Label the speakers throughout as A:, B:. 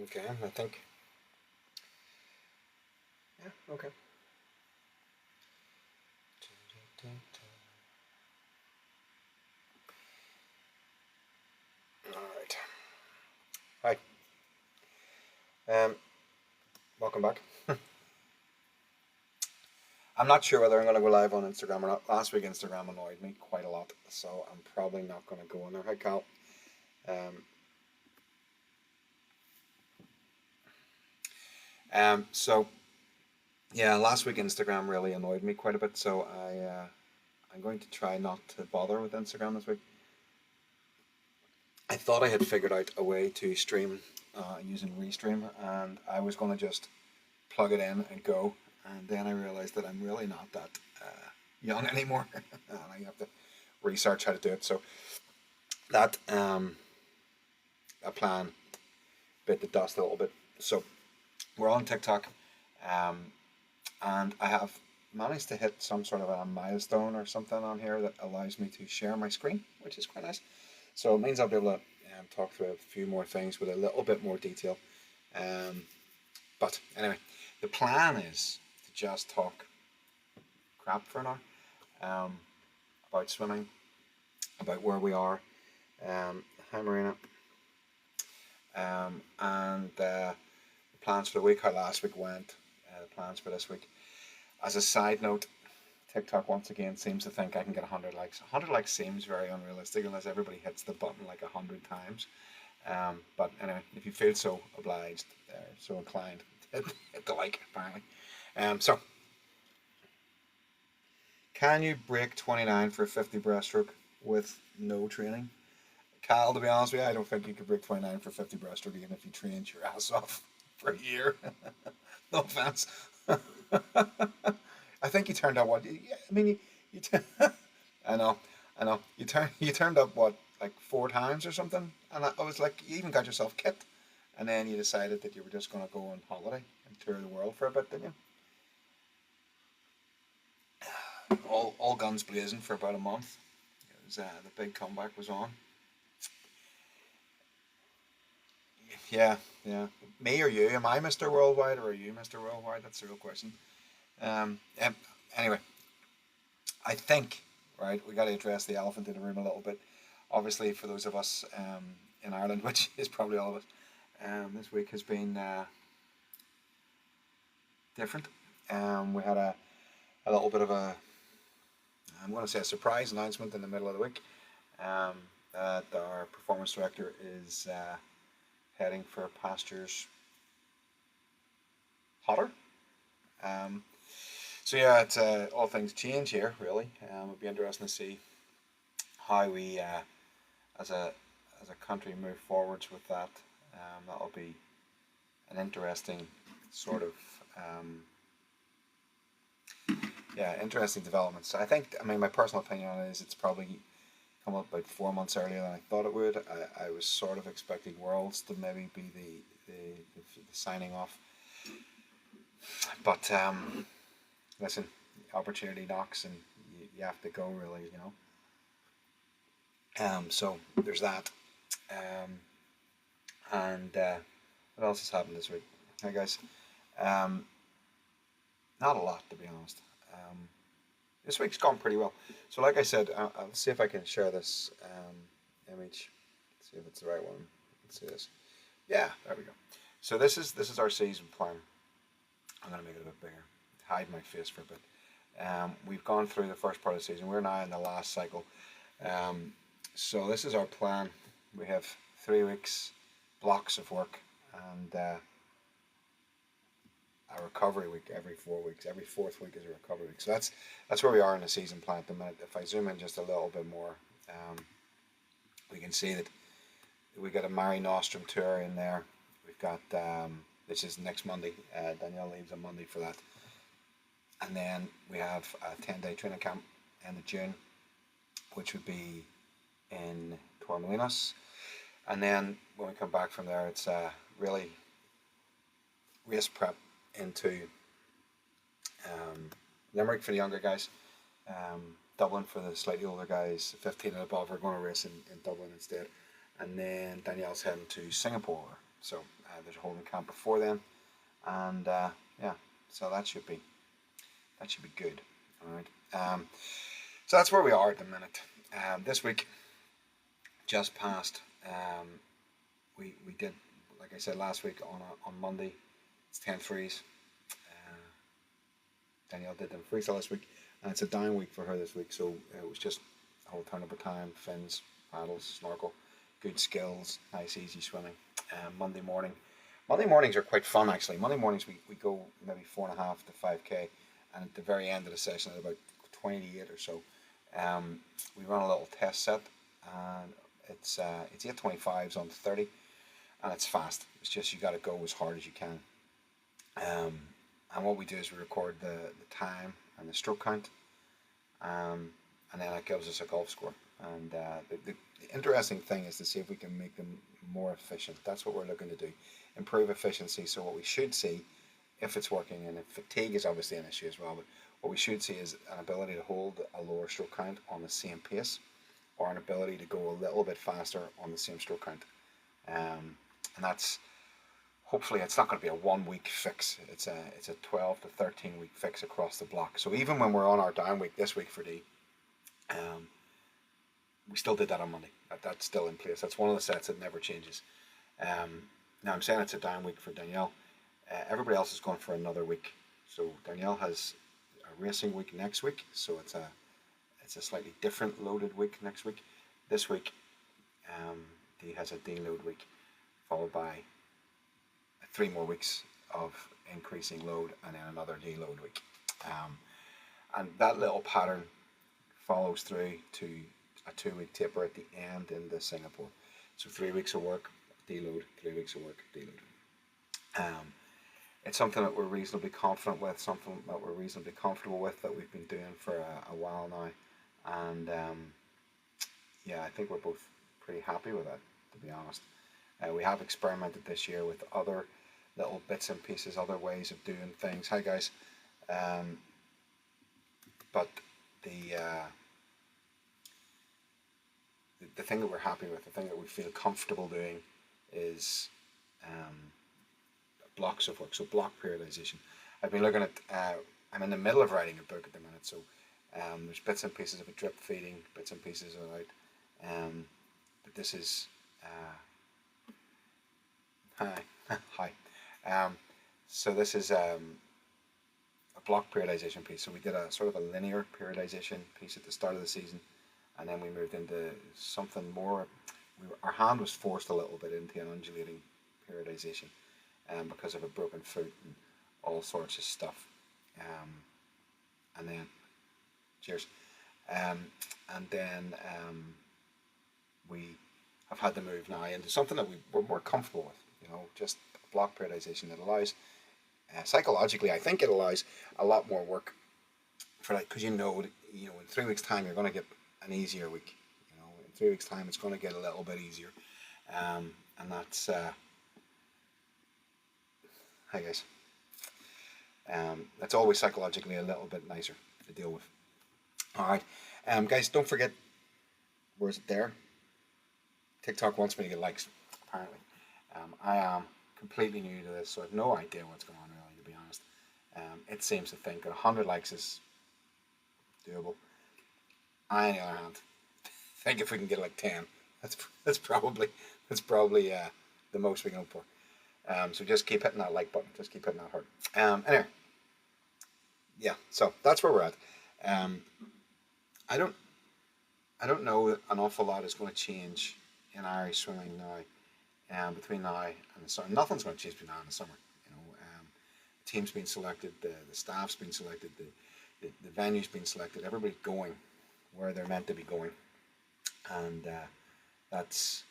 A: Okay, I think. Yeah, okay. Alright. Hi. Um, Welcome back. I'm not sure whether I'm going to go live on Instagram or not. Last week, Instagram annoyed me quite a lot, so I'm probably not going to go on there. Hi, Cal. Um, so, yeah, last week, Instagram really annoyed me quite a bit, so I'm going to try not to bother with Instagram this week. I thought I had figured out a way to stream using Restream, and I was going to just plug it in and go. And then I realized that I'm really not that young anymore, and I have to research how to do it. So that a plan bit the dust a little bit. So we're on TikTok, um, and I have managed to hit some sort of a milestone or something on here that allows me to share my screen, which is quite nice. So it means I'll be able to talk through a few more things with a little bit more detail. Um, but anyway, the plan is to just talk crap for an hour about swimming, about where we are. Hi, Marina. And the plans for the week, how last week went, the plans for this week. As a side note, TikTok once again seems to think I can get 100 likes. 100 likes seems very unrealistic unless everybody hits the button like 100 times. But anyway, if you feel so obliged, so inclined, hit the like, apparently. So, can you break 29 for a 50 breaststroke with no training? Kyle, to be honest with you, I don't think you could break 29 for 50 breaststroke even if you trained your ass off for a year. No offense. I think you turned up what? I mean, you I know, I know. You turned up what, like 4 times or something, and I was like, you even got yourself kit, and then you decided that you were just going to go on holiday and tour the world for a bit, didn't you? All guns blazing for about a month. It was, the big comeback was on. Yeah, yeah. Me or you? Am I Mr. Worldwide or are you Mr. Worldwide? That's the real question. Um, anyway, I think, right, we got to address the elephant in the room a little bit. Obviously, for those of us in Ireland, which is probably all of us, this week has been different. We had a little bit of I'm going to say a surprise announcement in the middle of the week um, that our performance director is heading for pastures hotter. Um, so yeah, it's all things change here. Really, it'll be interesting to see how we, as a country, move forwards with that. That'll be an interesting sort of yeah, interesting developments. I think, I mean, my personal opinion on it is it's probably come up about 4 months earlier than I thought it would. I was sort of expecting Worlds to maybe be the signing off, but listen, opportunity knocks and you have to go, really, you know. So there's that. Um, and what else has happened this week? Hi guys. Um, Not a lot, to be honest. This week's gone pretty well. So, like I said, I'll see if I can share this image. Let's see if it's the right one. Let's see this. Yeah, there we go. So this is our season plan. I'm gonna make it a bit bigger. Hide my face for a bit. We've gone through the first part of the season. We're now in the last cycle. Um, so this is our plan. We have 3 weeks blocks of work and a recovery week every 4 weeks. Every fourth week is a recovery week. So that's where we are in the season plan at the minute. If I zoom in just a little bit more, um, we can see that we got a Mare Nostrum tour in there. We've got which is next Monday. Danielle leaves on Monday for that, and then we have a 10-day training camp end of June, which would be in Torremolinos. And then when we come back from there, it's really race prep into um, Limerick for the younger guys, Dublin for the slightly older guys, 15 and above. We're going to race in Dublin instead. And then Danielle's heading to Singapore So there's a holding camp before then, and yeah, so that should be good. All right. So that's where we are at the minute. This week just passed. We did, like I said last week on Monday. It's 10 threes. Danielle did them freestyle this week, and it's a down week for her this week. So it was just a whole tournament time, fins, paddles, snorkel, good skills, nice easy swimming. Monday mornings are quite fun actually. Monday mornings we go maybe 4.5 to 5k, and at the very end of the session at about 28 or so, we run a little test set, and it's 8:25s on 30, and it's fast. It's just you got to go as hard as you can. And what we do is we record the time and the stroke count, and then it gives us a golf score. And the interesting thing is to see if we can make them more efficient. That's what we're looking to do, improve efficiency. So what we should see, if it's working, and if fatigue is obviously an issue as well, but what we should see is an ability to hold a lower stroke count on the same pace, or an ability to go a little bit faster on the same stroke count. And that's, hopefully it's not going to be a 1 week fix. It's a 12 to 13 week fix across the block. So even when we're on our down week this week for D, we still did that on Monday. That's still in place. That's one of the sets that never changes. Now I'm saying it's a down week for Danielle. Everybody else is going for another week. So Danielle has a racing week next week. So it's a slightly different loaded week next week. This week, D has a deload week, followed by 3 more weeks of increasing load, and then another deload week. And that little pattern follows through to a 2-week taper at the end in the Singapore. So 3 weeks of work, deload, 3 weeks of work, deload. It's something that we're reasonably confident with, something that we're reasonably comfortable with, that we've been doing for a while now. And yeah, I think we're both pretty happy with that, to be honest. We have experimented this year with other little bits and pieces, other ways of doing things. Hi guys. But the thing that we're happy with, the thing that we feel comfortable doing, is blocks of work. So block periodization. I've been looking at, I'm in the middle of writing a book at the minute, so there's bits and pieces of it drip feeding, bits and pieces of it out. But this is, hi. So this is a block periodization piece. So we did a sort of a linear periodization piece at the start of the season, and then we moved into something more. Our hand was forced a little bit into an undulating periodization, because of a broken foot and all sorts of stuff. And then, cheers. And then we have had to move now into something that we're more comfortable with. Just block periodization that allows, psychologically, I think it allows a lot more work for that, because in 3 weeks' time you're going to get an easier week. In 3 weeks' time it's going to get a little bit easier, and that's hi guys. That's always psychologically a little bit nicer to deal with. All right, guys, don't forget. Where's it there? TikTok wants me to get likes, apparently. I am completely new to this, so I have no idea what's going on, really, to be honest. It seems to think that 100 likes is doable. I, on the other hand, think if we can get like 10, that's probably the most we can hope for. So just keep hitting that like button. Just keep hitting that hard. Anyway, yeah. So that's where we're at. I don't know that an awful lot is going to change in Irish swimming now. Between now and the summer, nothing's going to change between now and the summer. The team's been selected, the staff's been selected, the venue's been selected. Everybody's going where they're meant to be going, and that's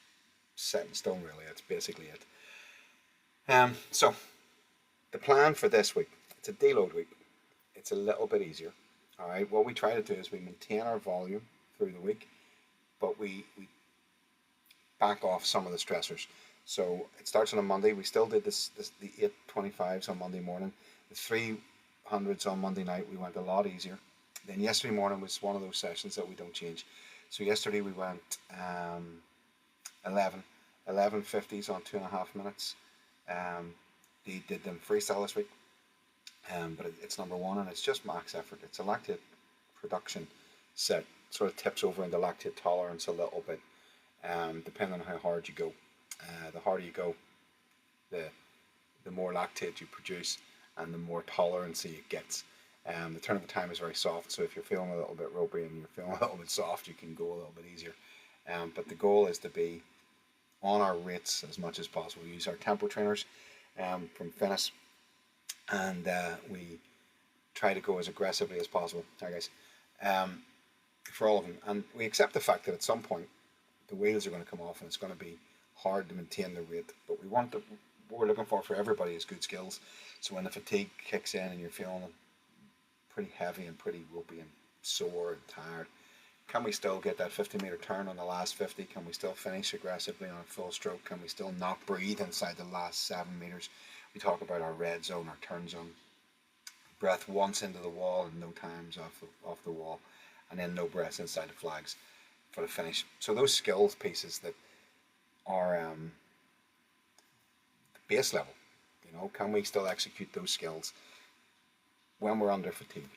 A: set in stone. Really, that's basically it. So the plan for this week, it's a deload week. It's a little bit easier. All right. What we try to do is we maintain our volume through the week, but we back off some of the stressors. So it starts on a Monday. We still did the 8:25s on Monday morning. The 300s on Monday night, we went a lot easier. Then yesterday morning was one of those sessions that we don't change. So yesterday we went 11 11:50s on 2.5 minutes. They did them freestyle this week, but it's number one, and it's just max effort. It's a lactate production set, sort of tips over into lactate tolerance a little bit, depending on how hard you go. The harder you go, the more lactate you produce, and the more tolerancy it gets. The turn of the time is very soft, so if you're feeling a little bit ropey and you're feeling a little bit soft, you can go a little bit easier. But the goal is to be on our rates as much as possible. We use our tempo trainers from Finis, and we try to go as aggressively as possible. Hi guys, for all of them, and we accept the fact that at some point the wheels are going to come off and it's going to be hard to maintain the rate. But what we're looking for everybody is good skills. So when the fatigue kicks in and you're feeling pretty heavy and pretty ropey and sore and tired, can we still get that 50-meter turn on the last 50? Can we still finish aggressively on a full stroke? Can we still not breathe inside the last 7 meters? We talk about our red zone, our turn zone. Breath once into the wall and no times off the wall, and then no breaths inside the flags for the finish. So those skills pieces that are the base level, can we still execute those skills when we're under fatigue?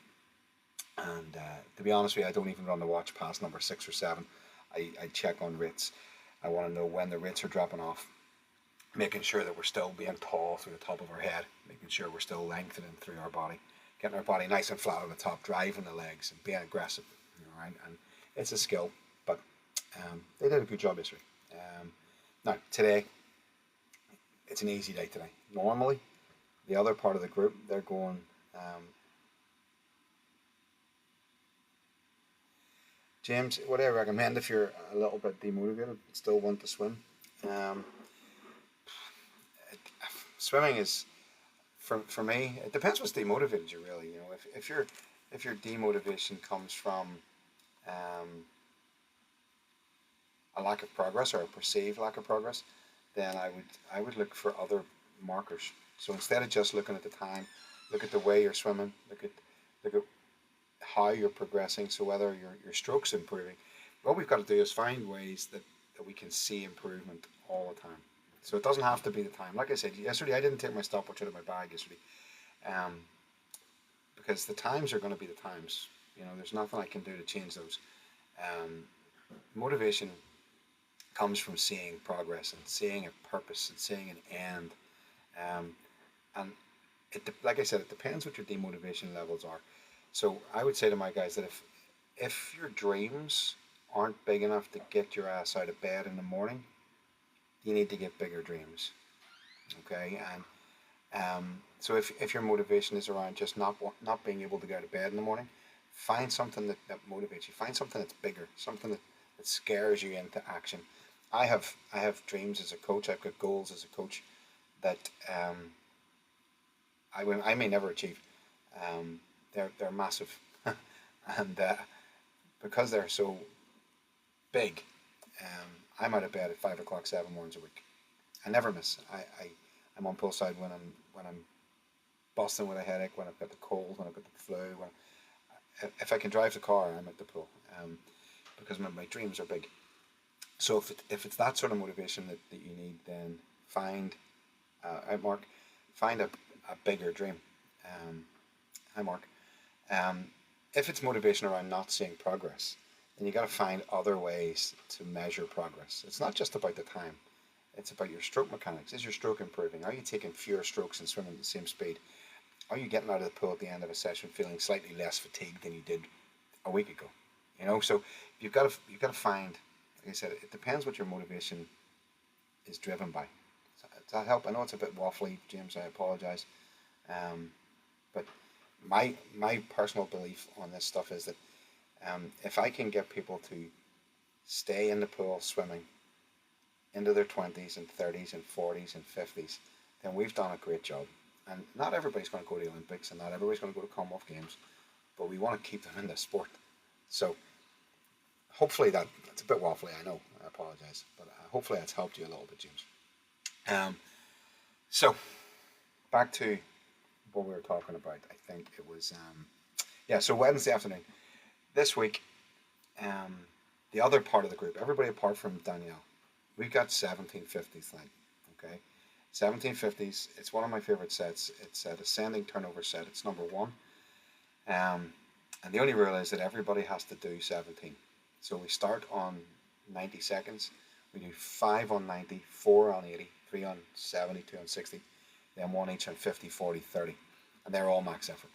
A: And to be honest with you, I don't even run the watch past number 6 or 7. I check on rates. I want to know when the rates are dropping off, making sure that we're still being tall through the top of our head, making sure we're still lengthening through our body, getting our body nice and flat on the top, driving the legs and being aggressive. Right? And it's a skill, but they did a good job yesterday. Now today, it's an easy day today. Normally, the other part of the group, they're going. James, what do I recommend if you're a little bit demotivated but still want to swim? Swimming is, for me, it depends what's demotivated you really. If your demotivation comes from a lack of progress or a perceived lack of progress, then I would look for other markers. So instead of just looking at the time, look at the way you're swimming, look at how you're progressing, so whether your stroke's improving. What we've got to do is find ways that we can see improvement all the time. So it doesn't have to be the time. Like I said yesterday, I didn't take my stopwatch out of my bag yesterday, because the times are going to be the times. There's nothing I can do to change those. Motivation comes from seeing progress and seeing a purpose and seeing an end. And like I said, it depends what your demotivation levels are. So I would say to my guys that if your dreams aren't big enough to get your ass out of bed in the morning, you need to get bigger dreams. Okay, and so if your motivation is around just not being able to get out of bed in the morning, find something that motivates you. Find something that's bigger, something that scares you into action. I have dreams as a coach. I've got goals as a coach that I may never achieve. They're massive, and because they're so big, I'm out of bed at 5 o'clock 7 mornings a week. I never miss. I'm on poolside when I'm busting with a headache, when I've got the cold, when I've got the flu. If I can drive the car, I'm at the pool, because my dreams are big. So if it's that sort of motivation that you need, then find a bigger dream. Hi Mark. If it's motivation around not seeing progress, then you got to find other ways to measure progress. It's not just about the time. It's about your stroke mechanics. Is your stroke improving? Are you taking fewer strokes and swimming at the same speed? Are you getting out of the pool at the end of a session feeling slightly less fatigued than you did a week ago? So you've got to find. Like I said, it depends what your motivation is driven by. Does that help? I know it's a bit waffly, James. I apologize, but my personal belief on this stuff is that if I can get people to stay in the pool swimming into their 20s and 30s and 40s and 50s, then we've done a great job. And not everybody's going to go to the Olympics and not everybody's going to go to Commonwealth Games, but we want to keep them in the sport. So hopefully that's a bit waffly, I know, I apologize, but hopefully that's helped you a little bit, James. So back to what we were talking about. I think it was so Wednesday afternoon this week, the other part of the group, everybody apart from Danielle, we've got 1750s tonight. Okay, 1750s. It's one of my favorite sets. It's a descending turnover set. It's number one. And the only rule is that everybody has to do 17. So we start on 90 seconds. We do 5 on 90, 4 on 80, 3 on 70, 2 on 60, then 1 each on 50, 40, 30. And they're all max effort.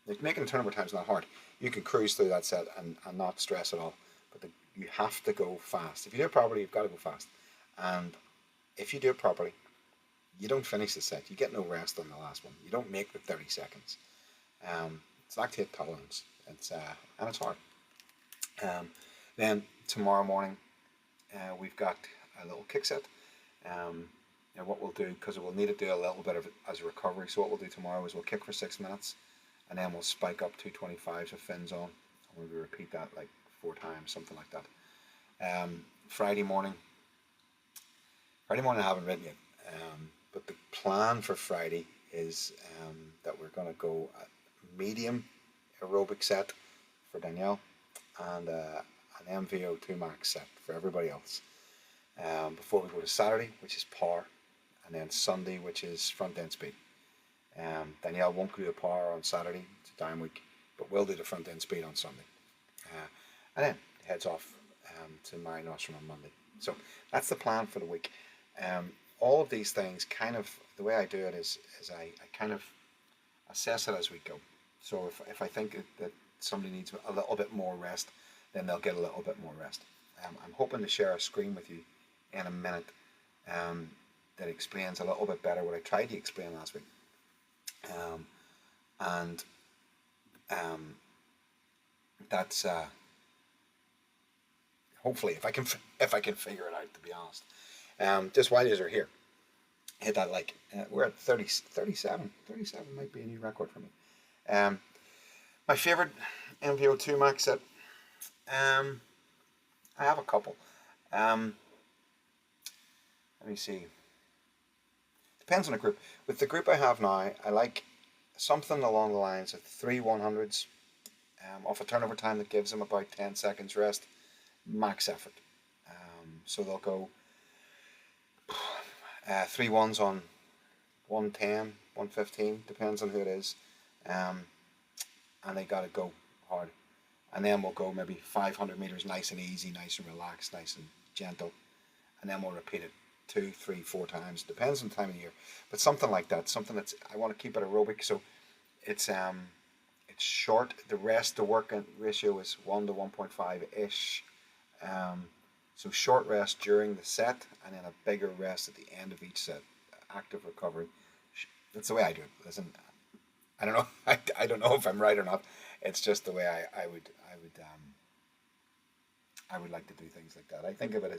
A: Like, making a turnover time is not hard. You can cruise through that set and not stress at all. But you have to go fast. If you do it properly, you've got to go fast. And if you do it properly, you don't finish the set. You get no rest on the last one. You don't make the 30 seconds. It's lactate tolerance. And it's hard. Then tomorrow morning, we've got a little kick set. And what we'll do, because we'll need to do a little bit of it as a recovery, so what we'll do tomorrow is we'll kick for 6 minutes, and then we'll spike up 225s with fins on, and we'll repeat that like 4 times, something like that. Friday morning I haven't written yet, but the plan for Friday is that we're going to go a medium aerobic set for Danielle, and an MVO2 max set for everybody else, before we go to Saturday, which is power, and then Sunday, which is front end speed. Danielle won't do the power on Saturday, it's a down week, but we'll do the front end speed on Sunday, and then heads off to Mare Nostrum on Monday. So that's the plan for the week. All of these things, kind of the way I do it is I kind of assess it as we go. So if I think that somebody needs a little bit more rest, then they'll get a little bit more rest. I'm hoping to share a screen with you in a minute that explains a little bit better what I tried to explain last week. That's hopefully, if I can figure it out, to be honest. Just while you're here, hit that like. We're at 37. 37 might be a new record for me. My favorite MVO2 max set. I have a couple. Let me see. Depends on the group. With the group I have now, I like something along the lines of 3 100s off a turnover time that gives them about 10 seconds rest, max effort. So they'll go 3 1s on 110, 115, depends on who it is, and they got to go hard. And then we'll go maybe 500 meters nice and easy, nice and relaxed, nice and gentle, and then we'll repeat it 2, 3, 4 times, depends on the time of the year, but something like that, something that's, I want to keep it aerobic, so it's short. The work ratio is 1 to 1.5 ish, so short rest during the set, and then a bigger rest at the end of each set, active recovery. That's the way I do it. Listen, I don't know. I don't know if I'm right or not. It's just the way I would like to do things like that. I think of it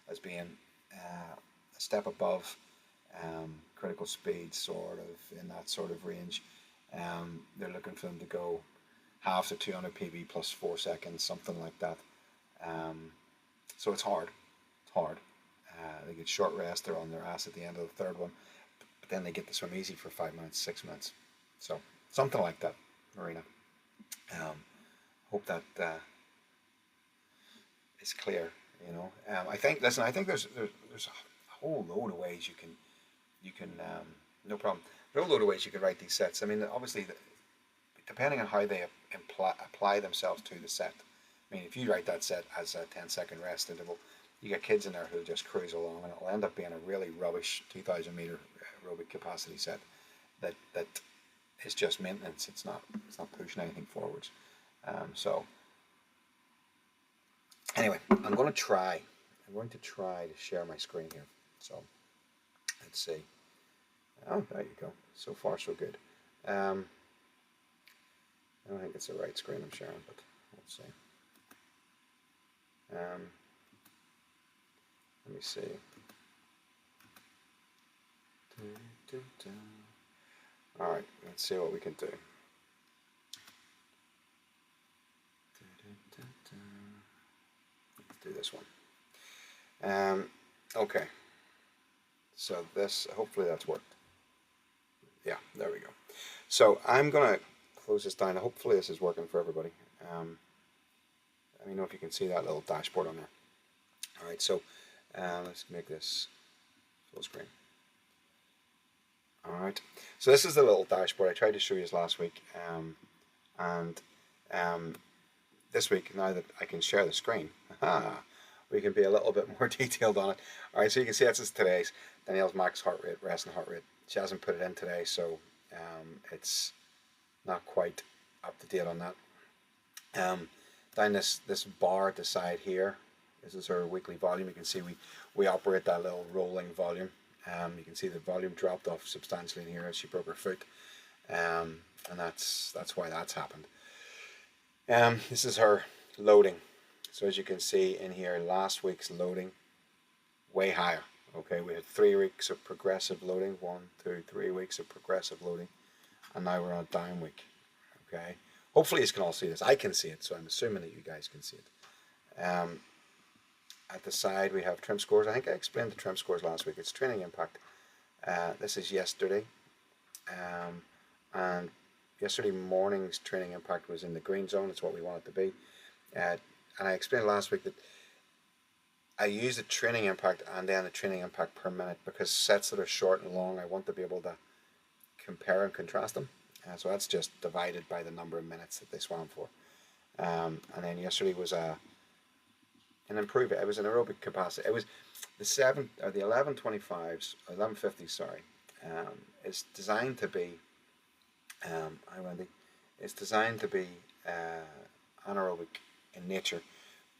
A: as being a step above critical speed, sort of in that sort of range. They're looking for them to go half to 200 PB plus 4 seconds, something like that. So it's hard. It's hard. They get short rest. They're on their ass at the end of the third one, but then they get to swim easy for 5 minutes, 6 minutes. So something like that, Marina. Hope that is clear. You know, I think. Listen, I think there's a whole load of ways you can no problem. There's a whole load of ways you can write these sets. I mean, obviously, depending on how they apply themselves to the set. I mean, if you write that set as a 10-second rest interval, you get kids in there who just cruise along, and it'll end up being a really rubbish 2,000 meter aerobic capacity set that is just maintenance. It's not pushing anything forwards. So anyway, I'm going to try to share my screen here. So let's see. Oh, there you go. So far, so good. I don't think it's the right screen I'm sharing, but let's see. Let me see. All right, let's see what we can do. Let's do this one. Okay. So this, hopefully that's worked. Yeah, there we go. So I'm gonna close this down. Hopefully this is working for everybody. Let me know if you can see that little dashboard on there. All right, so Let's make this full screen. Alright, so this is the little dashboard I tried to show you last week, and this week, now that I can share the screen, we can be a little bit more detailed on it. Alright, so you can see this is today's Danielle's max heart rate, resting heart rate. She hasn't put it in today, so it's not quite up to date on that. Down this bar at the side here, this is our weekly volume. You can see we operate that little rolling volume. You can see the volume dropped off substantially in here as she broke her foot, and that's why that's happened. This is her loading. So as you can see in here, last week's loading way higher. Okay, we had 3 weeks of progressive loading, 1, 2, 3 weeks of progressive loading, and now we're on a down week. Okay, hopefully you can all see this. I can see it, so I'm assuming that you guys can see it. At the side we have trim scores. I think I explained the trim scores last week. It's training impact. This is yesterday, and yesterday morning's training impact was in the green zone. It's what we want it to be. And I explained last week that I use the training impact and then the training impact per minute, because sets that are short and long, I want to be able to compare and contrast them. So that's just divided by the number of minutes that they swam for. And then yesterday was an improvement. It was an aerobic capacity. It was the 1125s, 1150s. Sorry, is designed to be. Hi Wendy. It's designed to be anaerobic in nature,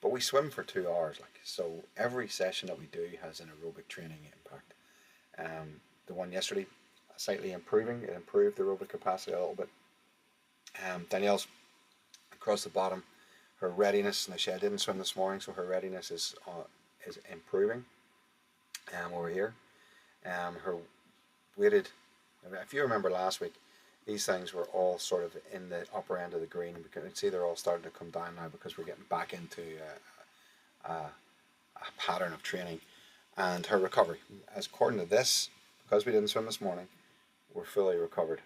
A: but we swim for 2 hours. So every session that we do has an aerobic training impact. The one yesterday, slightly improving. It improved the aerobic capacity a little bit. Danielle's across the bottom. Her readiness, and I didn't swim this morning, so her readiness is improving. Over here, her weighted. If you remember last week, these things were all sort of in the upper end of the green, and we can see they're all starting to come down now because we're getting back into a pattern of training. And her recovery, as according to this, because we didn't swim this morning, we're fully recovered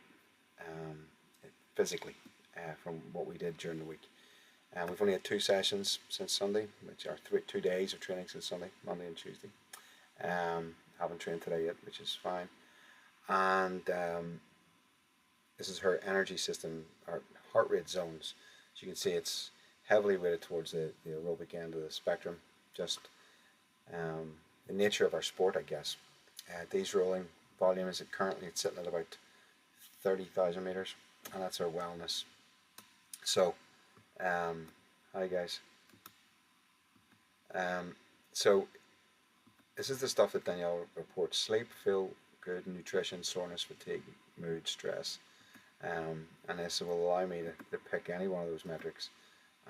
A: physically from what we did during the week. We've only had 2 sessions since Sunday, which are 2 days of training since Sunday, Monday and Tuesday. Haven't trained today yet, which is fine. And this is her energy system, our heart rate zones. As you can see, it's heavily weighted towards the aerobic end of the spectrum. Just the nature of our sport, I guess. These rolling volume is currently it's sitting at about 30,000 meters, and that's our wellness. So, hi guys. So this is the stuff that Danielle reports: sleep, feel good, nutrition, soreness, fatigue, mood, stress. And this will allow me to pick any one of those metrics.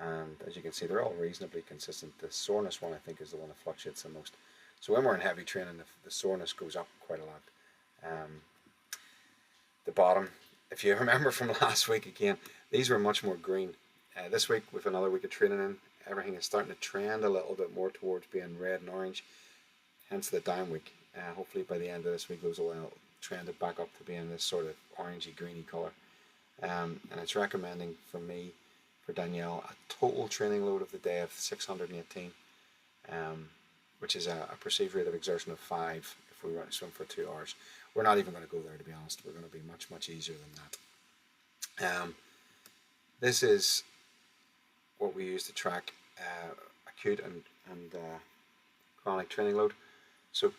A: And as you can see, they're all reasonably consistent. The soreness one, I think, is the one that fluctuates the most. So when we're in heavy training, the soreness goes up quite a lot. The bottom, if you remember from last week again, these were much more green. This week, with another week of training in, everything is starting to trend a little bit more towards being red and orange, hence the down week. Hopefully by the end of this week, those will trend it back up to being this sort of orangey greeny colour. And it's recommending for me, for Danielle, a total training load of the day of 618, which is a perceived rate of exertion of 5 if we want to swim for 2 hours. We're not even going to go there, to be honest. We're going to be much, much easier than that. This is what we use to track acute and chronic training load. So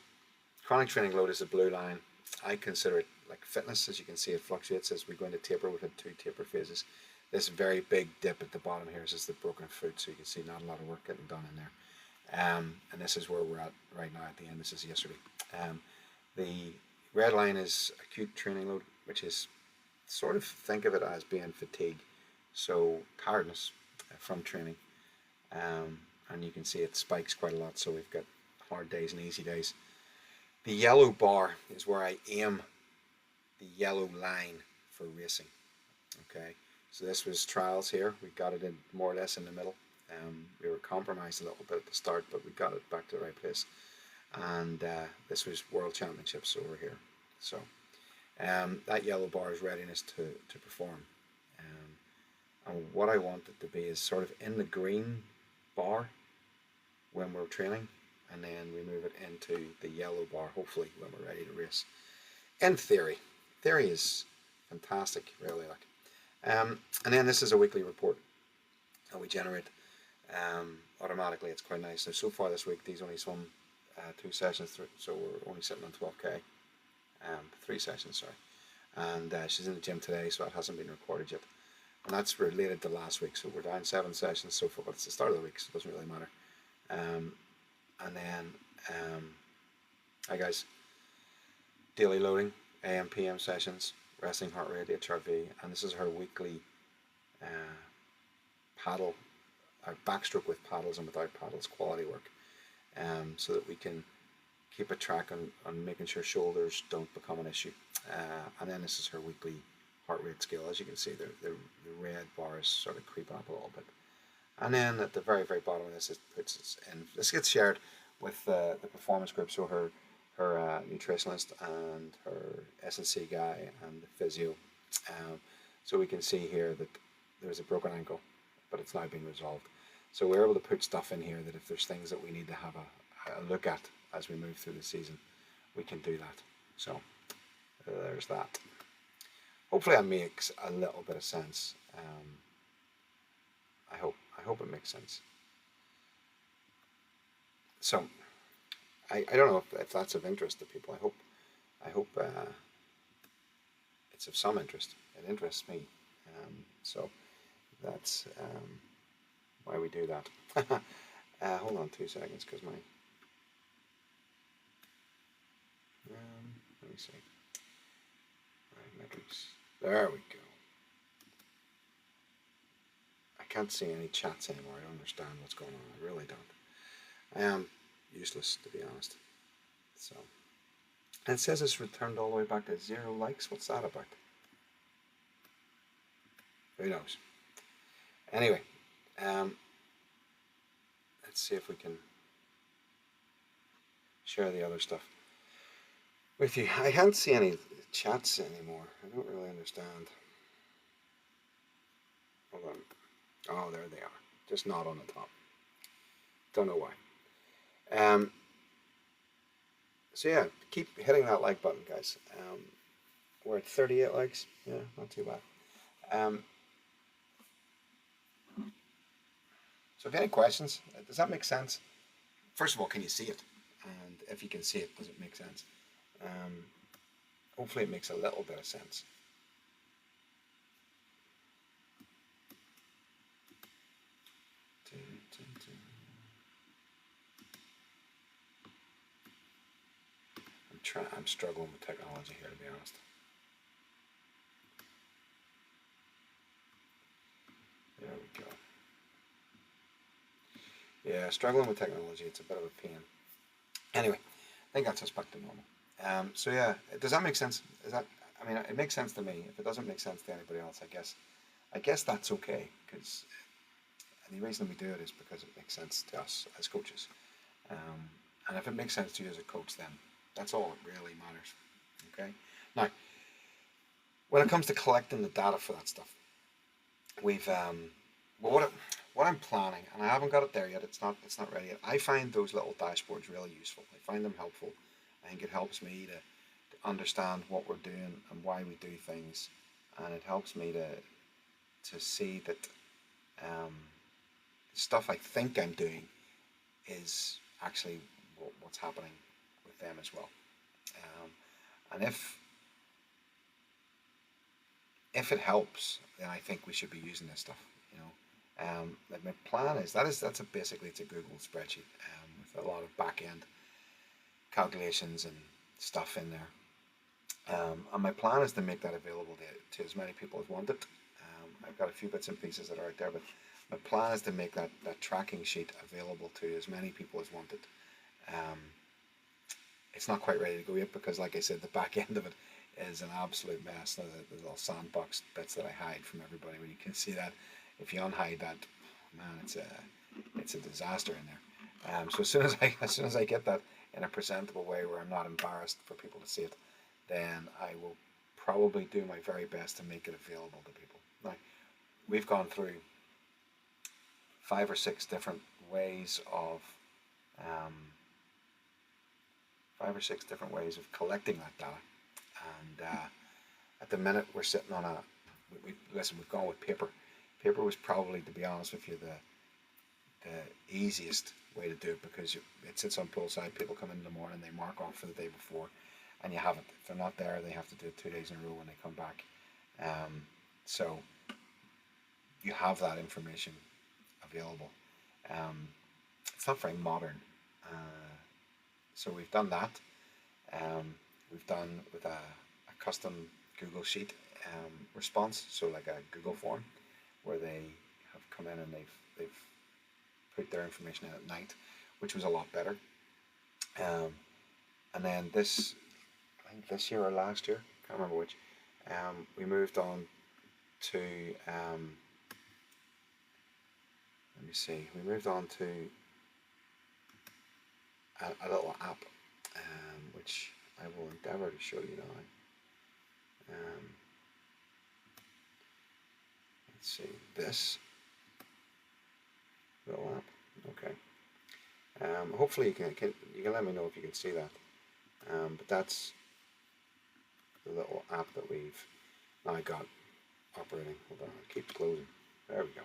A: chronic training load is the blue line. I consider it like fitness. As you can see, it fluctuates as we go into taper. We've had 2 taper phases. This very big dip at the bottom here is just the broken foot, so you can see not a lot of work getting done in there. And this is where we're at right now at the end. This is yesterday. The red line is acute training load, which is sort of, think of it as being fatigue, so tiredness from training. And you can see it spikes quite a lot, so we've got hard days and easy days. The yellow bar is where I aim the yellow line for racing. Okay, so this was trials here. We got it in more or less in the middle. We were compromised a little bit at the start, but we got it back to the right place. And this was World Championships over here. So that yellow bar is readiness to perform. And what I want it to be is sort of in the green bar when we're training, and then we move it into the yellow bar, hopefully when we're ready to race. In theory, theory is fantastic, really. And then this is a weekly report that we generate automatically. It's quite nice. So far this week, these only swum 2 sessions, so we're only sitting on 12k. 3 sessions, sorry. And she's in the gym today, so it hasn't been recorded yet. And that's related to last week, so we're down 7 sessions so far, but it's the start of the week, so it doesn't really matter. And then, hi guys, daily loading, AM, PM sessions, resting heart rate, HRV, and this is her weekly paddle, our backstroke with paddles and without paddles quality work, so that we can keep a track on making sure shoulders don't become an issue. And then this is her weekly heart rate scale. As you can see, the red bars sort of creep up a little bit. And then at the very, very bottom of this, it puts us in. This gets shared with the performance group, so her nutritionist and her S&C guy and the physio. So we can see here that there's a broken ankle, but it's now been resolved. So we're able to put stuff in here that if there's things that we need to have a look at as we move through the season, we can do that. So there's that. Hopefully that makes a little bit of sense. I hope it makes sense. So I don't know if that's of interest to people. I hope it's of some interest. It interests me. So that's why we do that. Hold on 2 seconds, because my let me see. Right, metrics. There we go. I can't see any chats anymore. I don't understand what's going on. I really don't. I am useless, to be honest. So, and it says it's returned all the way back to 0 likes. What's that about? Who knows? Anyway, let's see if we can share the other stuff with you. I can't see any chats anymore. I don't really understand. Hold on. Oh, there they are. Just not on the top. Don't know why. So yeah, keep hitting that like button, guys. We're at 38 likes. Yeah, not too bad. So if you have any questions, does that make sense? First of all, can you see it? And if you can see it, does it make sense? Hopefully it makes a little bit of sense. I'm struggling with technology here, to be honest. There we go. Yeah, struggling with technology, it's a bit of a pain. Anyway, I think that's us back to normal. So yeah, does that make sense? I mean, it makes sense to me. If it doesn't make sense to anybody else, I guess that's okay, because the reason we do it is because it makes sense to us as coaches. And if it makes sense to you as a coach, then that's all that really matters. Okay. Now, when it comes to collecting the data for that stuff, we've what I'm planning, and I haven't got it there yet. It's not ready yet. I find those little dashboards really useful. I find them helpful. I think it helps me to understand what we're doing and why we do things, and it helps me to see that stuff I think I'm doing is actually what's happening with them as well. And if it helps, then I think we should be using this stuff. Like my plan is basically it's a Google spreadsheet with a lot of back end calculations and stuff in there. And my plan is to make that available to as many people as want it. I've got a few bits and pieces that are out there, but my plan is to make that tracking sheet available to as many people as want it. It's not quite ready to go yet because, like I said, the back end of it is an absolute mess. The little sandbox bits that I hide from everybody, where you can see that if you unhide that, man, it's a disaster in there. So as soon as I get that in a presentable way where I'm not embarrassed for people to see it, then I will probably do my very best to make it available to people. Now, we've gone through 5 or 6 different ways of 5 or 6 different ways of collecting that data. And at the minute, we're sitting on listen, we've gone with paper. Paper was probably, to be honest with you, the easiest way to do it, because it sits on poolside. People come in the morning, they mark off for the day before, and you have it. If they're not there, they have to do it 2 days in a row when they come back. So you have that information available. It's not very modern. So we've done that. We've done with a custom Google Sheet response, so like a Google form, where they have come in and they've put their information in at night, which was a lot better. And then I think this year or last year, can't remember which, we moved on to, let me see, we moved on to a little app, which I will endeavour to show you now. Let's see, this little app. Okay. Hopefully you can let me know if you can see that. But that's the little app that we've now got operating. Hold on, it keeps closing. There we go.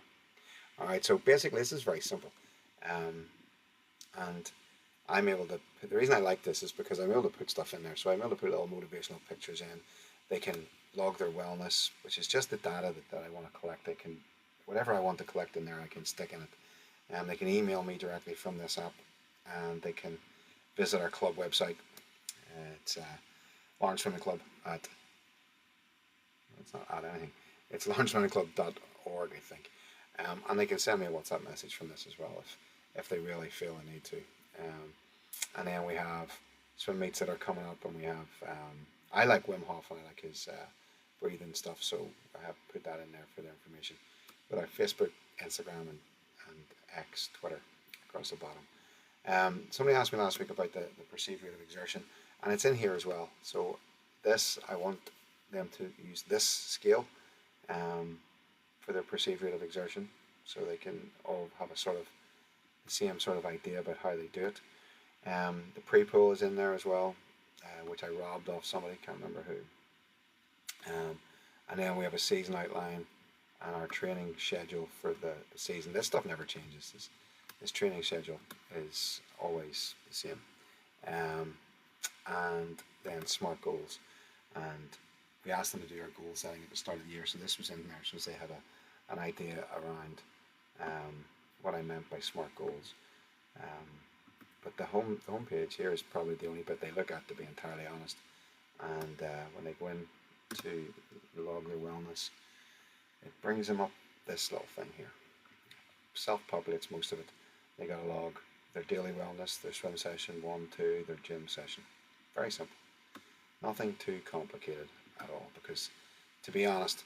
A: Alright, so basically this is very simple. And I'm able to, the reason I like this is because I'm able to put stuff in there. So I'm able to put little motivational pictures in. They can log their wellness, which is just the data that I want to collect. They can, whatever I want to collect in there, I can stick in it. And they can email me directly from this app, and they can visit our club website. It's Lawrence Swimming Club at, it's not at anything, it's lawrenceswimmingclub.org, I think. And they can send me a WhatsApp message from this as well if they really feel a need to. And then we have swim meets that are coming up, and we have, I like Wim Hof and I like his breathing stuff, so I have put that in there for their information. But our Facebook, Instagram, and X, Twitter across the bottom. Somebody asked me last week about the perceived rate of exertion, and it's in here as well. So this, I want them to use this scale for their perceived rate of exertion, so they can all have a sort of the same sort of idea about how they do it. The pre-pool is in there as well, which I robbed off somebody, can't remember who. And then we have a season outline and our training schedule for the season. This stuff never changes. This training schedule is always the same. And then SMART goals. And we asked them to do our goal setting at the start of the year, so this was in there so they had an idea around what I meant by SMART goals. But the home page here is probably the only bit they look at, to be entirely honest. And when they go in to log their wellness, it brings them up this little thing here. Self-populates most of it. They got to log their daily wellness, their swim session 1, 2, their gym session. Very simple. Nothing too complicated at all, because to be honest,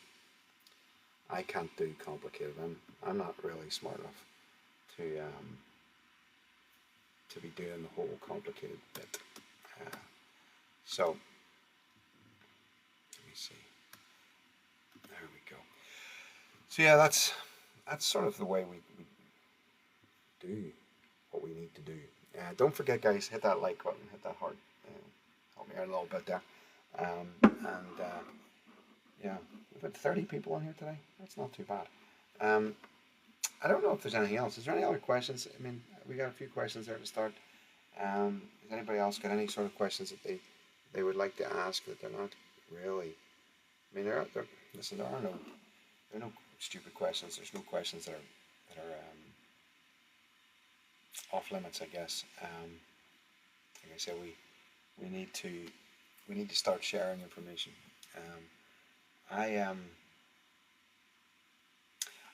A: I can't do complicated. I'm not really smart enough to be doing the whole complicated bit. So let me see. There we go. So yeah, that's sort of the way we do what we need to do. Don't forget, guys, hit that like button, hit that heart. Help me out a little bit there. Yeah, we've had 30 people on here today. That's not too bad. I don't know if there's anything else. Is there any other questions? I mean, we got a few questions there to start. Has anybody else got any sort of questions that they would like to ask that they're not really? I mean, there are no stupid questions. There's no questions that are off limits, I guess. Like I said, we need to start sharing information.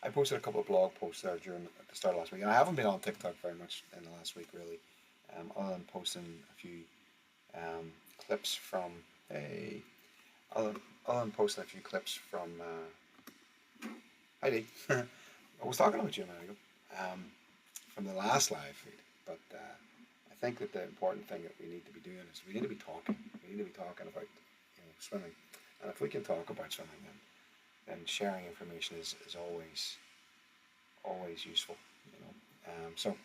A: I posted a couple of blog posts there at the start of last week, and I haven't been on TikTok very much in the last week, really, other than posting a few clips from Heidi. I was talking about you a minute ago, from the last live feed, but I think that the important thing that we need to be doing is we need to be talking. We need to be talking about swimming, and if we can talk about swimming, then sharing information is always useful. So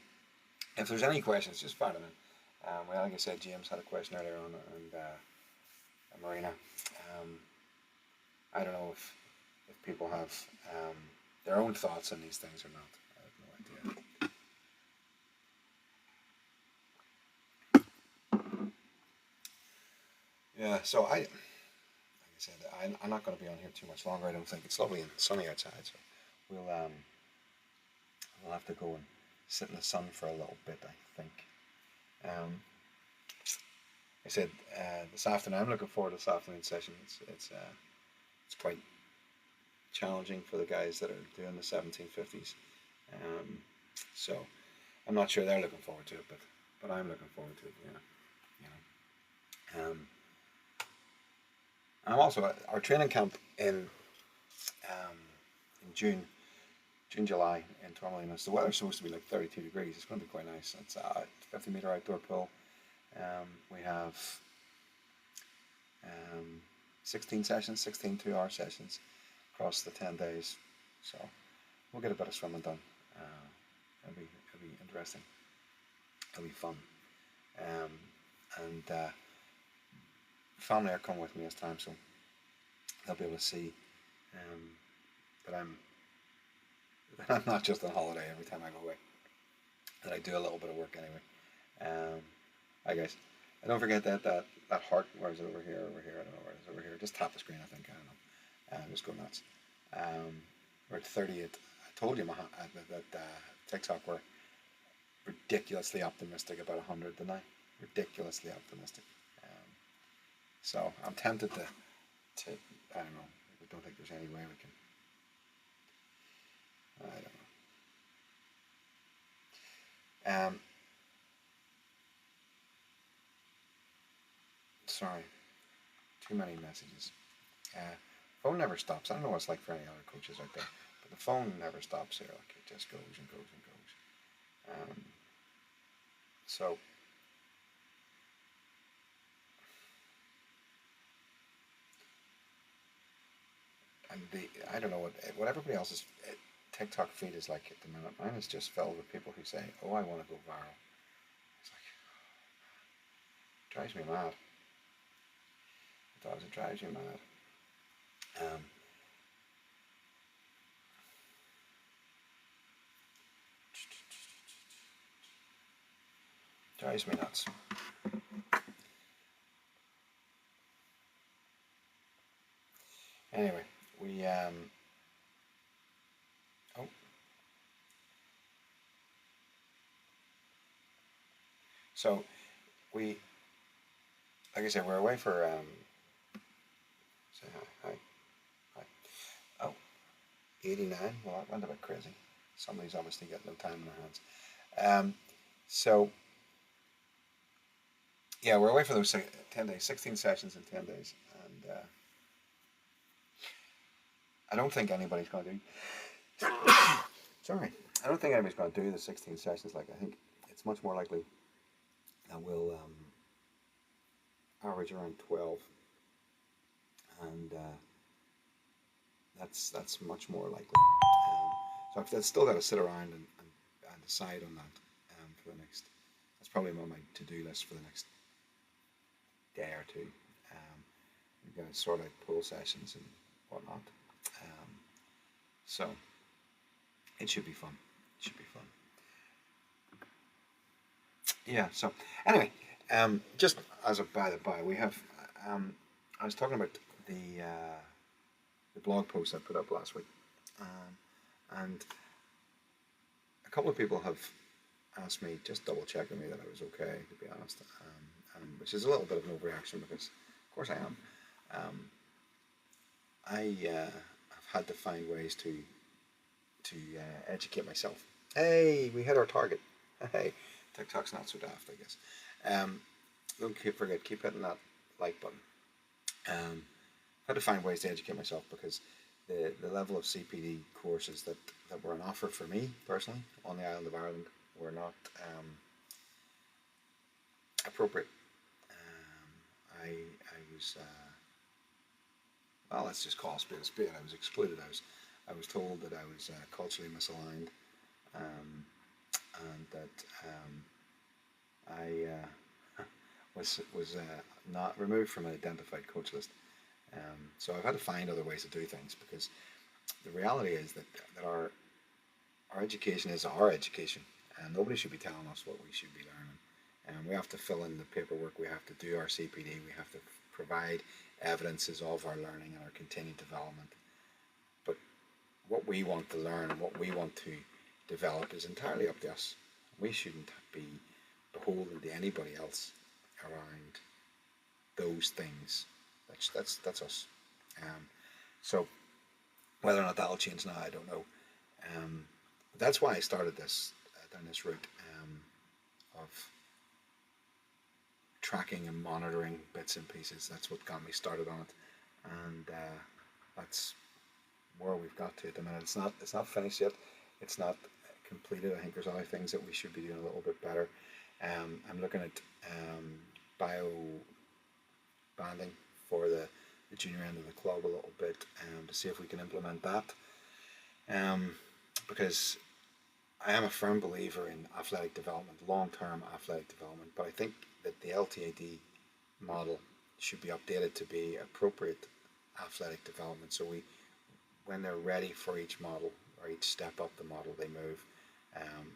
A: if there's any questions, just fire them in. Well, like I said, James had a question earlier on, and Marina. I don't know if people have their own thoughts on these things or not. I have no idea. Yeah, so like I said, I'm not going to be on here too much longer. I don't think it's lovely and sunny outside, so we'll have to go and sit in the sun for a little bit. I think. Um, I said this afternoon. I'm looking forward to this afternoon session. It's quite challenging for the guys that are doing the 1750s. Um, so I'm not sure they're looking forward to it, but I'm looking forward to it. I'm also at our training camp in July in Torremolinos. The weather's supposed to be like 32 degrees. It's going to be quite nice. It's a 50-meter outdoor pool. We have 16 sessions, 16 2-hour sessions across the 10 days. So we'll get a bit of swimming done. It'll be interesting. It'll be fun. And family are coming with me this time, so they'll be able to see that I'm not just on holiday every time I go away. That I do a little bit of work anyway. I guess. And don't forget that heart. Where is it? Over here. I don't know where it is. Over here. Just tap the screen. I think. I don't know. Just go nuts. We're at 38. I told you that TikTok were ridiculously optimistic about 100, didn't I? Ridiculously optimistic. So I'm tempted to I don't know. I don't think there's any way we can. I don't know. Sorry, too many messages. Phone never stops. I don't know what it's like for any other coaches out there, but the phone never stops here. Like it just goes and goes and goes. So. And I don't know what everybody else's TikTok feed is like at the minute. Mine is just filled with people who say, "Oh, I want to go viral." It's like, it drives me mad. It does. It drives me mad. Drives me nuts. Anyway, we oh. So we, like I said, we're away for say hi. Oh, 89. Well, that went a bit crazy. Somebody's obviously got no time in their hands. So yeah, we're away for those 10 days, 16 sessions in 10 days, and I don't think anybody's going to do. Sorry, I don't think anybody's going to do the 16 sessions. Like I think it's much more likely that we'll average around 12, and that's much more likely. So I've still got to sit around and decide on that for the next. That's probably on my to-do list for the next day or two. We're going to sort out pool sessions and whatnot. So it should be fun. It should be fun. Yeah. So anyway, just as a by the by, we have. I was talking about the blog post I put up last week, and a couple of people have asked me, just double checking me that I was okay, to be honest, which is a little bit of an overreaction because, of course, I am. I have had to find ways to educate myself. Hey, we hit our target. Hey, TikTok's not so daft, I guess. Don't forget, keep hitting that like button. I've had to find ways to educate myself because the level of CPD courses that were on offer for me personally on the island of Ireland were not appropriate. I was well, let's just call a spade a spade. I was excluded. I was told that I was culturally misaligned, and that I was not removed from an identified coach list. So I've had to find other ways to do things, because the reality is that our education is our education, and nobody should be telling us what we should be learning. And we have to fill in the paperwork, we have to do our CPD, we have to provide evidences of our learning and our continued development. But what we want to learn and what we want to develop is entirely up to us. We shouldn't be beholden to anybody else around those things. That's us. So whether or not that'll change now, I don't know. That's why I started this down this route of tracking and monitoring bits and pieces. That's what got me started on it, and that's where we've got to at the minute. It's not finished yet. It's not completed. I think there's other things that we should be doing a little bit better. I'm looking at bio banding for the junior end of the club a little bit, to see if we can implement that. Because I am a firm believer in athletic development, long-term athletic development, but I think that the LTAD model should be updated to be appropriate athletic development. So when they're ready for each model or each step up the model, they move,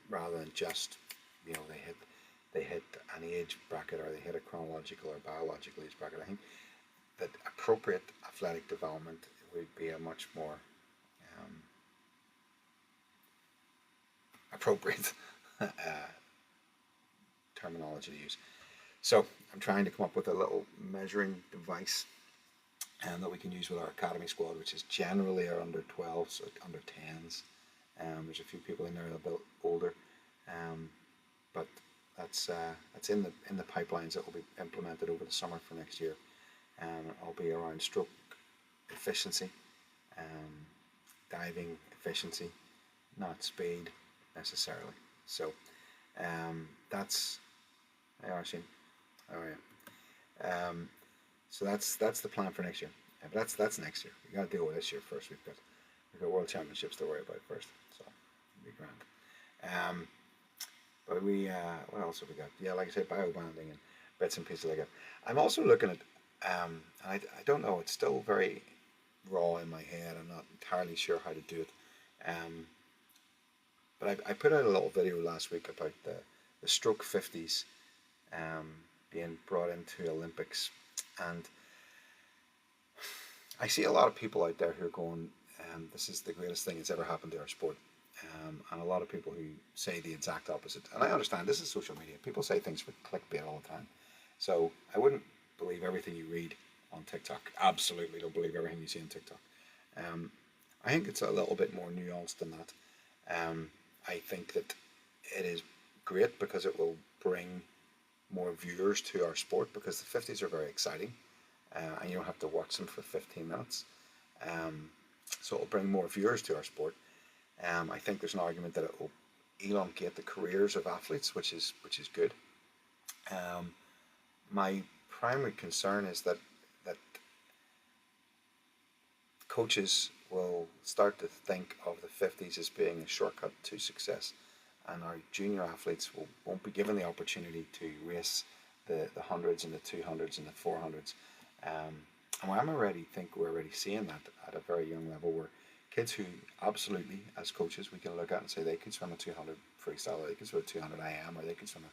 A: rather than just, they hit an age bracket, or they hit a chronological or biological age bracket. I think that appropriate athletic development would be a much more appropriate terminology to use. So I'm trying to come up with a little measuring device that we can use with our academy squad, which is generally our under 12s or under 10s. There's a few people in there a bit older, but that's in the pipelines that will be implemented over the summer for next year. I'll be around stroke efficiency, diving efficiency, not speed necessarily. So that's so that's the plan for next year. But that's next year. We got to deal with this year first. We've got World Championships to worry about first, so it'll be grand. But what else have we got? Yeah, like I said, biobanding and bits and pieces like that. I'm also looking at, and I don't know, it's still very raw in my head. I'm not entirely sure how to do it. But I put out a little video last week about the stroke 50s being brought into Olympics, and I see a lot of people out there who are going, this is the greatest thing that's ever happened to our sport. And a lot of people who say the exact opposite. And I understand, this is social media. People say things for clickbait all the time. So I wouldn't believe everything you read on TikTok. Absolutely don't believe everything you see on TikTok. I think it's a little bit more nuanced than that. I think that it is great because it will bring more viewers to our sport, because the 50s are very exciting, and you don't have to watch them for 15 minutes. So it'll bring more viewers to our sport. I think there's an argument that it will elongate the careers of athletes, which is good. My primary concern is that coaches will start to think of the 50s as being a shortcut to success, and our junior athletes won't be given the opportunity to race the hundreds and the 200s and the 400s. And I think we're already seeing that at a very young level, where kids who absolutely, as coaches, we can look at and say they could swim a 200 freestyle, or they could swim a 200 IM, or they could swim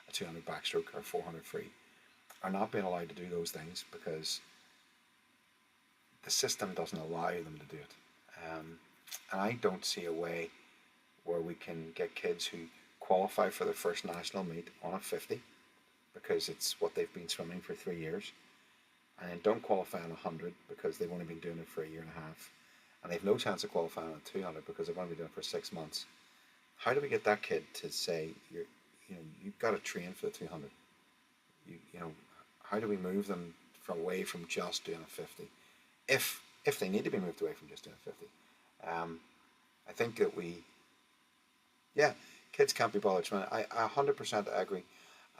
A: a 200 backstroke or a 400 free, are not being allowed to do those things because the system doesn't allow them to do it. And I don't see a way where we can get kids who qualify for their first national meet on a 50, because it's what they've been swimming for 3 years, and then don't qualify on a 100 because they've only been doing it for a year and a half, and they've no chance of qualifying on a 200 because they've only been doing it for 6 months. How do we get that kid to say, you've got to train for the 200? How do we move them away from just doing a 50, if they need to be moved away from just doing a 50? I think that kids can't be bothered. I 100% agree,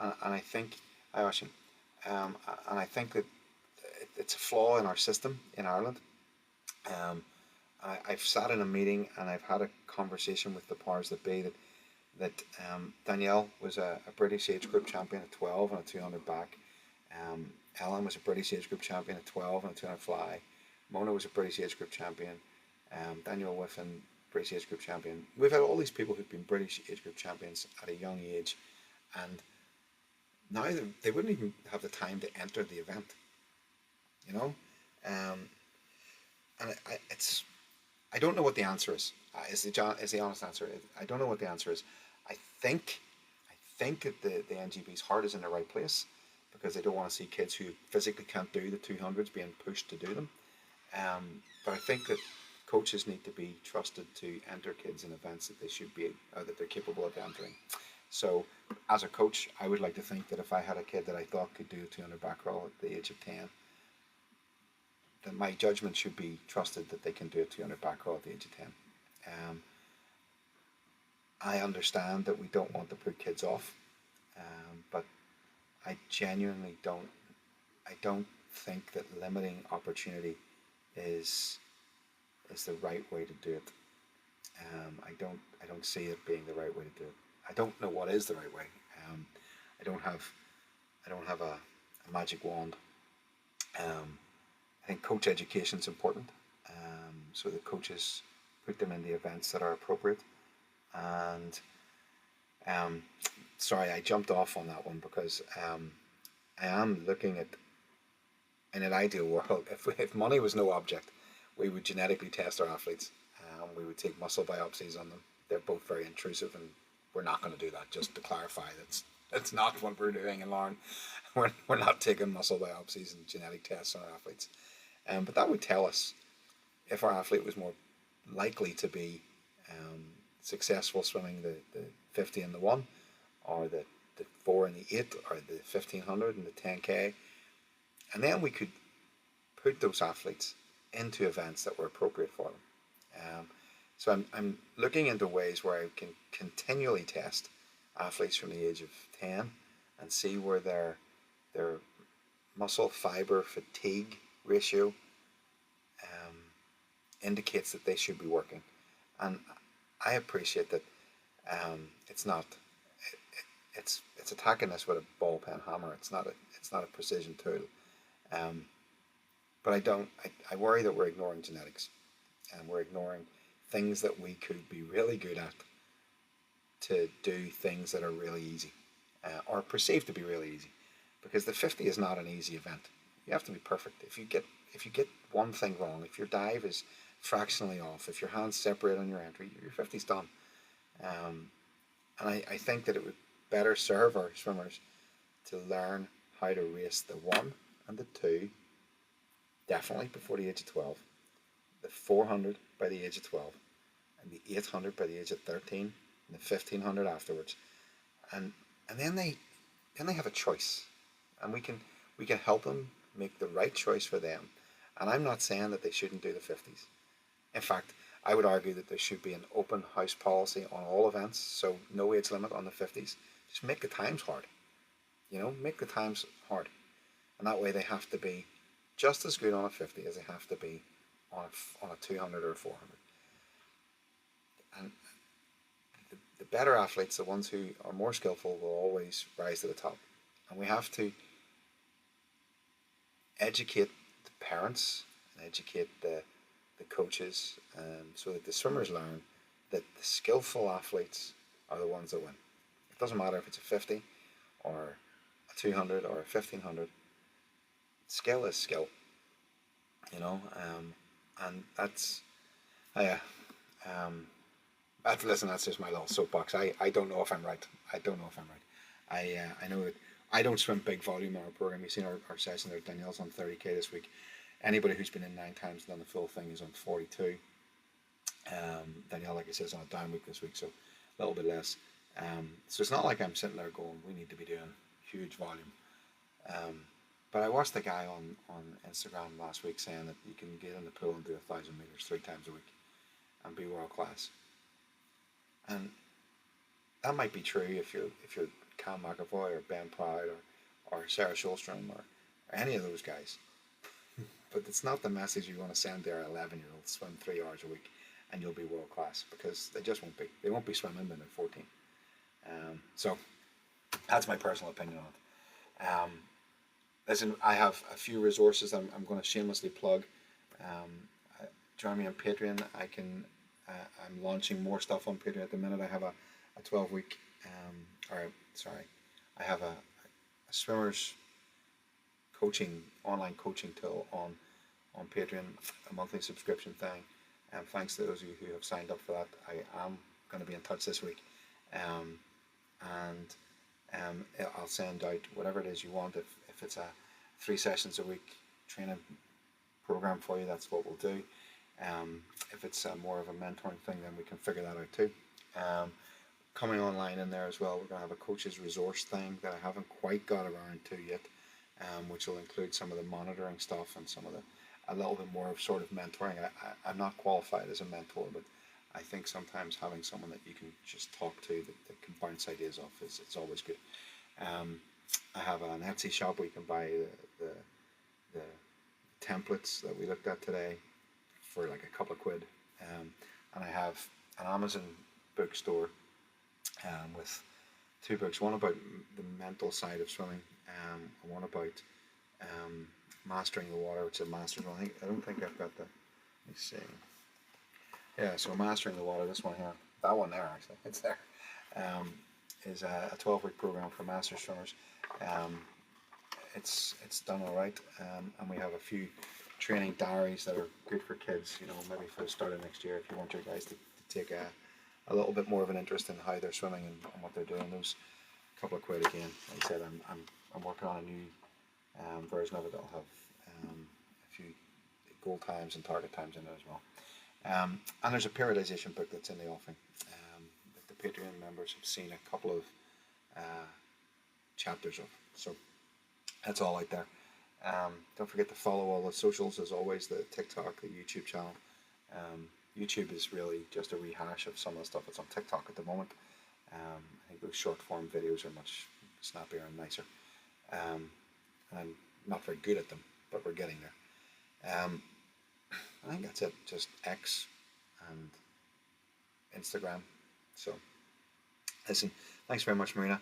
A: and I think and I think that it's a flaw in our system in Ireland. I've sat in a meeting and I've had a conversation with the powers that be that Danielle was a British age group champion at 12 and a 200 back. Ellen was a British age group champion at 12 and a 200 fly. Mona was a British age group champion. Daniel Whiffen, British age group champion. We've had all these people who've been British age group champions at a young age, and now they wouldn't even have the time to enter the event, you know. Um, and I don't know what the answer is. Is the honest answer? I don't know what the answer is. I think I think that the NGB's heart is in the right place because they don't want to see kids who physically can't do the 200s being pushed to do them. But I think that coaches need to be trusted to enter kids in events that they should be that they're capable of entering. So, as a coach, I would like to think that if I had a kid that I thought could do a 200 back roll at the age of 10, then my judgment should be trusted that they can do a 200 back roll at the age of 10. I understand that we don't want to put kids off, but I genuinely don't. I don't think that limiting opportunity is the right way to do it. I don't see it being the right way to do it. I don't know what is the right way. I don't have a magic wand. I think coach education is important, so the coaches put them in the events that are appropriate. And sorry, I jumped off on that one because I am looking at, in an ideal world, if money was no object, we would genetically test our athletes. We would take muscle biopsies on them. They're both very intrusive, and we're not going to do that. Just to clarify, that's not what we're doing in Lauren. We're not taking muscle biopsies and genetic tests on our athletes. But that would tell us if our athlete was more likely to be successful swimming the 50 and the 1, or the 4 and the 8, or the 1500 and the 10K. And then we could put those athletes into events that were appropriate for them. So I'm looking into ways where I can continually test athletes from the age of 10 and see where their muscle fiber fatigue ratio indicates that they should be working. And I appreciate that it's not it's attacking this with a ball pen hammer. It's not a precision tool. But I worry that we're ignoring genetics, and we're ignoring things that we could be really good at to do things that are really easy, or perceived to be really easy, because the 50 is not an easy event. You have to be perfect. If you get one thing wrong, if your dive is fractionally off, if your hands separate on your entry, your 50's done. And I think that it would better serve our swimmers to learn how to race the 1 and the 2, definitely before the age of 12, the 400 by the age of 12, and the 800 by the age of 13, and the 1500 afterwards. And then they have a choice, and we can help them make the right choice for them. And I'm not saying that they shouldn't do the 50s. In fact, I would argue that there should be an open house policy on all events, so no age limit on the 50s. Just make the times hard. Make the times hard. And that way they have to be just as good on a 50 as they have to be on a 200 or a 400. And the better athletes, the ones who are more skillful, will always rise to the top. And we have to educate the parents and educate the coaches, so that the swimmers learn that the skillful athletes are the ones that win. It doesn't matter if it's a 50 or a 200 or a 1500. Skill is skill, and that's listen, that's just my little soapbox. I don't know if I'm right. I know that I don't swim big volume on our program. You've seen our session there. Danielle's on 30k this week. Anybody who's been in 9 times and done the full thing is on 42. Danielle, like I said, is on a down week this week, so a little bit less. So it's not like I'm sitting there going, we need to be doing huge volume. But I watched the guy on Instagram last week saying that you can get in the pool and do 1,000 meters 3 times a week and be world class. And that might be true if you're Cam McAvoy or Ben Proud or Sarah Schulstrom or any of those guys. But it's not the message you want to send to our 11-year-olds: swim 3 hours a week and you'll be world class, because they just won't be. They won't be swimming when they're 14. So that's my personal opinion on it. listen, I have a few resources I'm going to shamelessly plug. Um, Join me on Patreon. Uh, I'm launching more stuff on Patreon at the minute. I have a 12-week, I have a swimmer's online coaching tool on Patreon, a monthly subscription thing. And thanks to those of you who have signed up for that. I am going to be in touch this week. Um, and I'll send out whatever it is you want. If it's a 3 sessions a week training program for you, that's what we'll do. If it's more of a mentoring thing, then we can figure that out too. Coming online in there as well, we're going to have a coach's resource thing that I haven't quite got around to yet, which will include some of the monitoring stuff and a little bit more of sort of mentoring. I'm not qualified as a mentor, but I think sometimes having someone that you can just talk to that can bounce ideas off is always good. I have an Etsy shop where you can buy the templates that we looked at today for like a couple of quid, and I have an Amazon bookstore with 2 books, one about the mental side of swimming, and one about mastering the water, which is a master's one. I don't think I've got that. Let me see. Yeah, so mastering the water. This one here, that one there actually, it's there. Is a 12-week program for master swimmers. It's done all right, and we have a few training diaries that are good for kids. Maybe for the start of next year, if you want your guys to take a little bit more of an interest in how they're swimming and what they're doing. Those couple of quid again. Like I said, I'm working on a new version of it that'll have a few goal times and target times in it as well. And there's a periodization book that's in the offing that the Patreon members have seen a couple of chapters of. So that's all out there. Don't forget to follow all the socials as always, the TikTok, the YouTube channel. YouTube is really just a rehash of some of the stuff that's on TikTok at the moment. I think those short form videos are much snappier and nicer. I'm not very good at them, but we're getting there. I think that's it. Just X and Instagram. So, listen, thanks very much, Marina.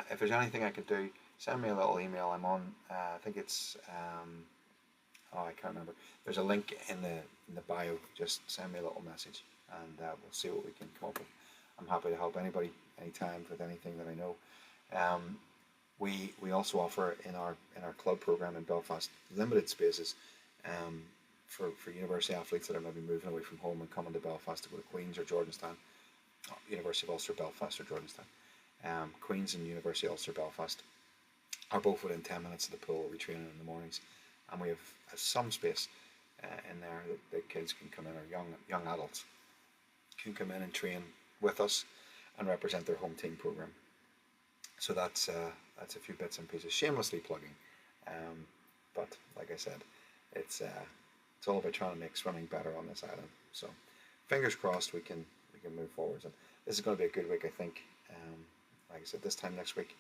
A: If there's anything I could do, send me a little email. I'm on. I think it's. I can't remember. There's a link in the bio. Just send me a little message, and we'll see what we can come up with. I'm happy to help anybody, anytime, with anything that I know. We also offer in our club program in Belfast limited spaces for university athletes that are maybe moving away from home and coming to Belfast to go to Queen's or Jordanstown, University of Ulster Belfast or Jordanstown. Queen's and University of Ulster Belfast are both within 10 minutes of the pool where we train in the mornings, and we have some space in there that the kids can come in, or young adults can come in and train with us and represent their home team program. So that's a few bits and pieces, shamelessly plugging. But like I said, it's all about trying to make swimming better on this island. So fingers crossed we can move forward. And this is going to be a good week, I think. Like I said, this time next week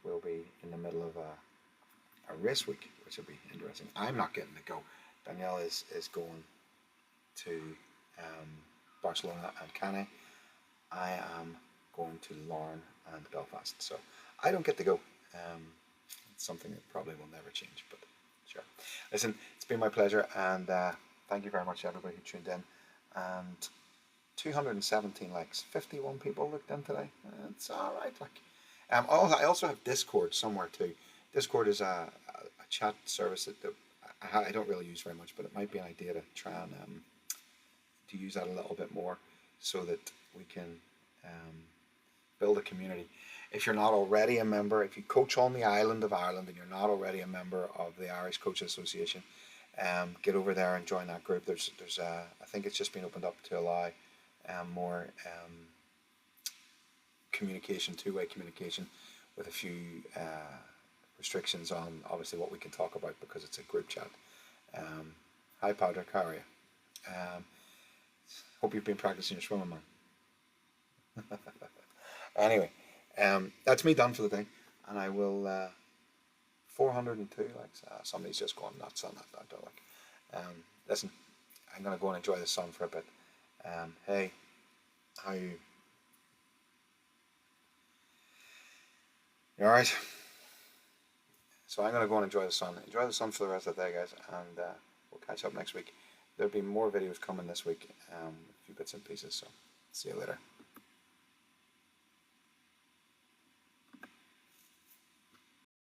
A: we'll be in the middle of a race week, which will be interesting. I'm not getting to go. Danielle is going to Barcelona and Cannes. I am going to Larne and Belfast, so I don't get to go. It's something that probably will never change, but sure. Listen, it's been my pleasure, and thank you very much to everybody who tuned in. And 217 likes, 51 people looked in today. It's all right. I also have Discord somewhere too. Discord is a chat service that I don't really use very much, but it might be an idea to try and to use that a little bit more, so that we can build a community. If you're not already a member, if you coach on the island of Ireland and you're not already a member of the Irish Coaches Association, get over there and join that group. There's I think it's just been opened up to allow more communication, two-way communication, with a few restrictions on obviously what we can talk about because it's a group chat. Hi Patrick, how are you? Hope you've been practicing your swimming, man. Anyway, that's me done for the day, and I will 402 likes. Somebody's just going nuts on that. I don't like. Listen, I'm gonna go and enjoy the sun for a bit. Hey, how are you? You all right? So I'm going to go and enjoy the sun. Enjoy the sun for the rest of the day, guys, and we'll catch up next week. There'll be more videos coming this week, a few bits and pieces, so see you later.